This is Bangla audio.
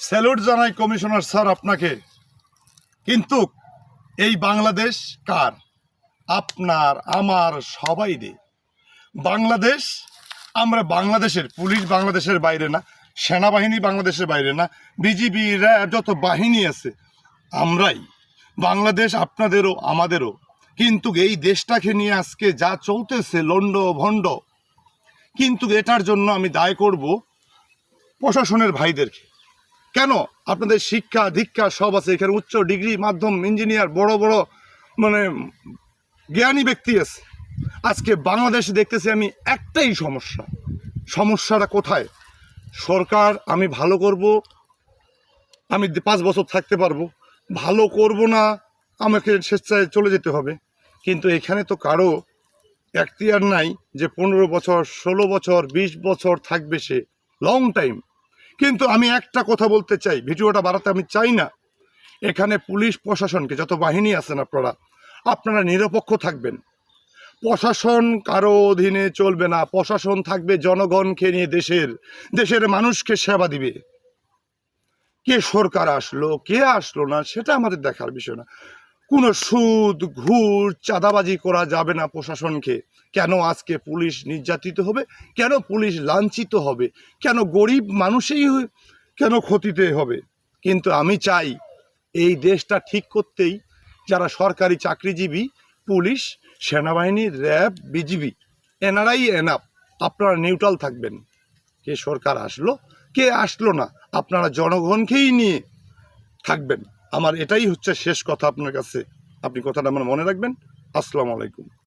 স্যালুট জানাই কমিশনার স্যার আপনাকে। কিন্তু এই বাংলাদেশ কার? আপনার, আমার, সবাইরে। বাংলাদেশ, আমরা বাংলাদেশের, পুলিশ বাংলাদেশের বাইরে না, সেনাবাহিনী বাংলাদেশের বাইরে না, বিজিবি, র্যাব, যত বাহিনী আছে আমরাই। বাংলাদেশ আপনাদেরও আমাদেরও। কিন্তু এই দেশটাকে নিয়ে আজকে যা চলতেছে লন্ড ভণ্ড, কিন্তু এটার জন্য আমি দায় করব প্রশাসনের ভাইদেরকে। কেন? আপনাদের শিক্ষা দীক্ষা সব আছে, এখানে উচ্চ ডিগ্রি, মাধ্যম, ইঞ্জিনিয়ার, বড় বড় মানে জ্ঞানী ব্যক্তি আছে। আজকে বাংলাদেশে দেখতেছি আমি একটাই সমস্যাটা কোথায়? সরকার আমি ভালো করব, আমি 5 বছর থাকতে পারবো, ভালো করব না আমাকে স্বেচ্ছায় চলে যেতে হবে। কিন্তু এখানে তো কারো এখতিয়ার নাই যে 15 বছর, 16 বছর, 20 বছর থাকবে সে, লং টাইম। কিন্তু আমি একটা কথা বলতে চাই, ভিডিওটা বাড়াতে আমি চাই না। এখানে পুলিশ প্রশাসনকে, যত বাহিনী আছেন আপনারা নিরপেক্ষ থাকবেন। প্রশাসন কারো অধীনে চলবে না, প্রশাসন থাকবে জনগণকে নিয়ে, দেশের মানুষকে সেবা দিবে। কে সরকার আসলো কে আসলো না সেটা আমাদের দেখার বিষয় না। কোনো সুদ ঘুষ চাঁদাবাজি করা যাবে না প্রশাসনকে। কেন আজকে পুলিশ নির্যাতিত হবে? কেন পুলিশ লাঞ্ছিত হবে? কেন গরিব মানুষই কেন ক্ষতিতে হবে? কিন্তু আমি চাই এই দেশটা ঠিক করতেই যারা সরকারি চাকরিজীবী, পুলিশ, সেনাবাহিনী, র্যাব, বিজিবি, এনারাই এনাফ। আপনারা নিউট্রাল থাকবেন। কে সরকার আসলো কে আসলো না, আপনারা জনগণকেই নিয়ে থাকবেন। আমার এটাই হচ্ছে শেষ কথা আপনার কাছে। আপনি কথাটা আমার মনে রাখবেন। আসসালামু আলাইকুম।